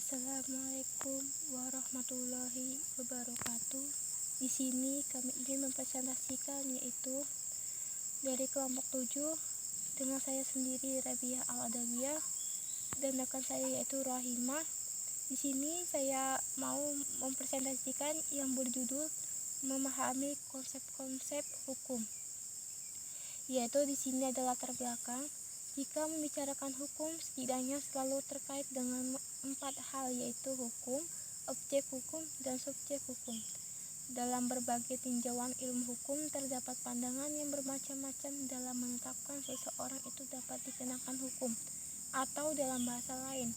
Assalamualaikum warahmatullahi wabarakatuh. Di sini kami ingin mempresentasikan yaitu dari kelompok 7 dengan saya sendiri Rabiah Al-Adawiyah dan rekan saya yaitu Rahimah. Di sini saya mau mempresentasikan yang berjudul memahami konsep-konsep hukum. Yaitu di sini adalah latar belakang. Jika membicarakan hukum, setidaknya selalu terkait dengan 4 hal, yaitu hukum, objek hukum, dan subjek hukum. Dalam berbagai tinjauan ilmu hukum, terdapat pandangan yang bermacam-macam dalam menetapkan seseorang itu dapat dikenakan hukum, atau dalam bahasa lain,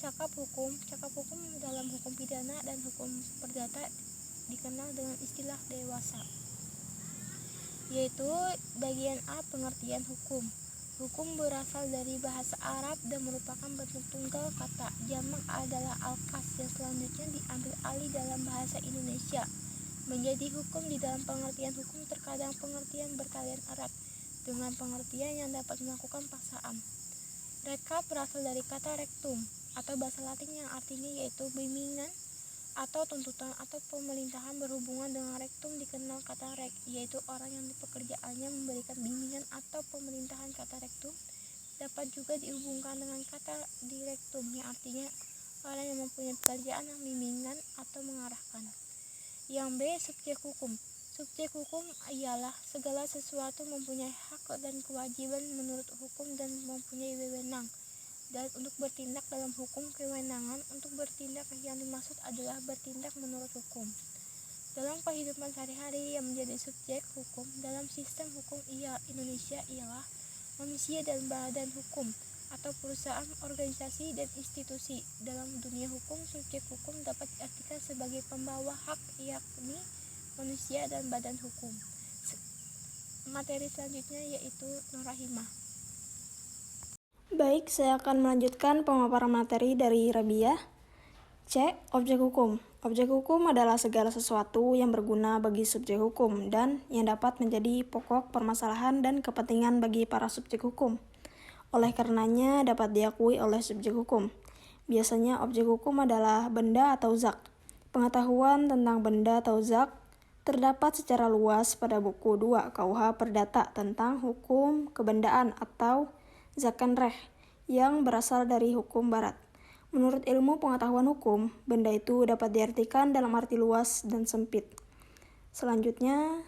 cakap hukum dalam hukum pidana dan hukum perdata dikenal dengan istilah dewasa. Yaitu bagian A, pengertian hukum. Hukum berasal dari bahasa Arab dan merupakan bentuk tunggal kata. Jamak adalah al-qas yang selanjutnya diambil alih dalam bahasa Indonesia. Menjadi hukum di dalam pengertian hukum terkadang pengertian berkalian erat dengan pengertian yang dapat melakukan paksaan. Rekap berasal dari kata rectum atau bahasa Latin yang artinya yaitu bimbingan atau tuntutan atau pemerintahan. Berhubungan dengan rektum dikenal kata rek, yaitu orang yang pekerjaannya memberikan bimbingan atau pemerintahan. Kata rektum dapat juga dihubungkan dengan kata direktum yang artinya orang yang mempunyai pekerjaan yang bimbingan atau mengarahkan. Yang B, subjek hukum. Subjek hukum ialah segala sesuatu mempunyai hak dan kewajiban menurut hukum dan mempunyai wewenang dan untuk bertindak dalam hukum. Kewenangan untuk bertindak yang dimaksud adalah bertindak menurut hukum. Dalam kehidupan sehari-hari yang menjadi subjek hukum dalam sistem hukum Indonesia ialah manusia dan badan hukum atau perusahaan, organisasi, dan institusi. Dalam dunia hukum, subjek hukum dapat diartikan sebagai pembawa hak, yakni manusia dan badan hukum. Materi selanjutnya yaitu Nurahimah. Baik, saya akan melanjutkan pemaparan materi dari Rabiah. C. Objek hukum. Objek hukum adalah segala sesuatu yang berguna bagi subjek hukum dan yang dapat menjadi pokok permasalahan dan kepentingan bagi para subjek hukum. Oleh karenanya dapat diakui oleh subjek hukum. Biasanya objek hukum adalah benda atau zat. Pengetahuan tentang benda atau zat terdapat secara luas pada buku 2 KUH Perdata tentang hukum kebendaan atau Zakenrecht yang berasal dari hukum barat. Menurut ilmu pengetahuan hukum, benda itu dapat diartikan dalam arti luas dan sempit. Selanjutnya,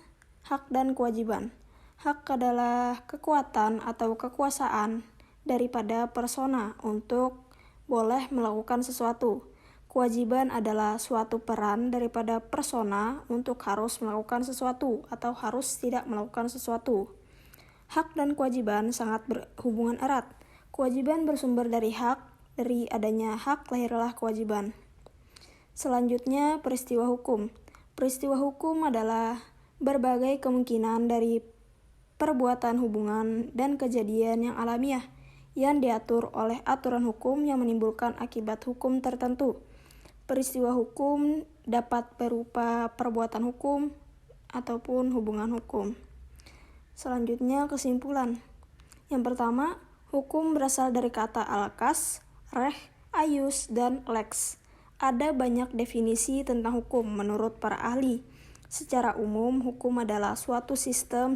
hak dan kewajiban. Hak adalah kekuatan atau kekuasaan daripada persona untuk boleh melakukan sesuatu. Kewajiban adalah suatu peran daripada persona untuk harus melakukan sesuatu atau harus tidak melakukan sesuatu. Hak dan kewajiban sangat berhubungan erat. Kewajiban bersumber dari hak, dari adanya hak lahirlah kewajiban. Selanjutnya, peristiwa hukum. Peristiwa hukum adalah berbagai kemungkinan dari perbuatan hubungan dan kejadian yang alamiah yang diatur oleh aturan hukum yang menimbulkan akibat hukum tertentu. Peristiwa hukum dapat berupa perbuatan hukum ataupun hubungan hukum. Selanjutnya, kesimpulan. Yang pertama, hukum berasal dari kata al-qas, reh, ayus, dan lex. Ada banyak definisi tentang hukum menurut para ahli. Secara umum, hukum adalah suatu sistem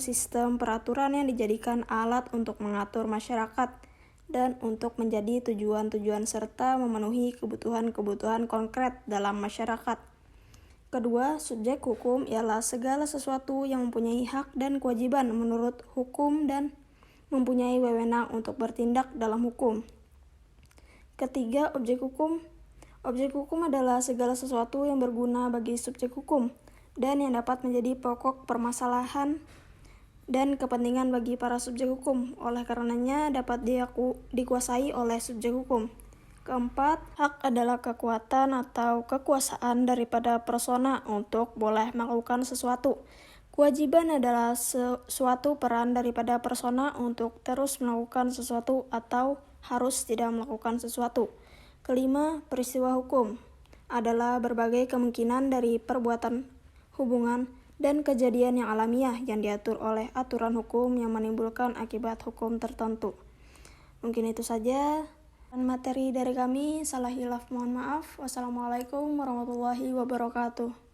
peraturan yang dijadikan alat untuk mengatur masyarakat dan untuk menjadi tujuan-tujuan serta memenuhi kebutuhan-kebutuhan konkret dalam masyarakat. Kedua, subjek hukum ialah segala sesuatu yang mempunyai hak dan kewajiban menurut hukum dan mempunyai wewenang untuk bertindak dalam hukum. Ketiga, objek hukum. Objek hukum adalah segala sesuatu yang berguna bagi subjek hukum dan yang dapat menjadi pokok permasalahan dan kepentingan bagi para subjek hukum. Oleh karenanya dapat dikuasai oleh subjek hukum. Keempat, hak adalah kekuatan atau kekuasaan daripada persona untuk boleh melakukan sesuatu. Kewajiban adalah suatu peran daripada persona untuk terus melakukan sesuatu atau harus tidak melakukan sesuatu. Kelima, peristiwa hukum adalah berbagai kemungkinan dari perbuatan, hubungan, dan kejadian yang alamiah yang diatur oleh aturan hukum yang menimbulkan akibat hukum tertentu. Mungkin itu saja. Materi dari kami, salah hilaf mohon maaf. Wassalamualaikum warahmatullahi wabarakatuh.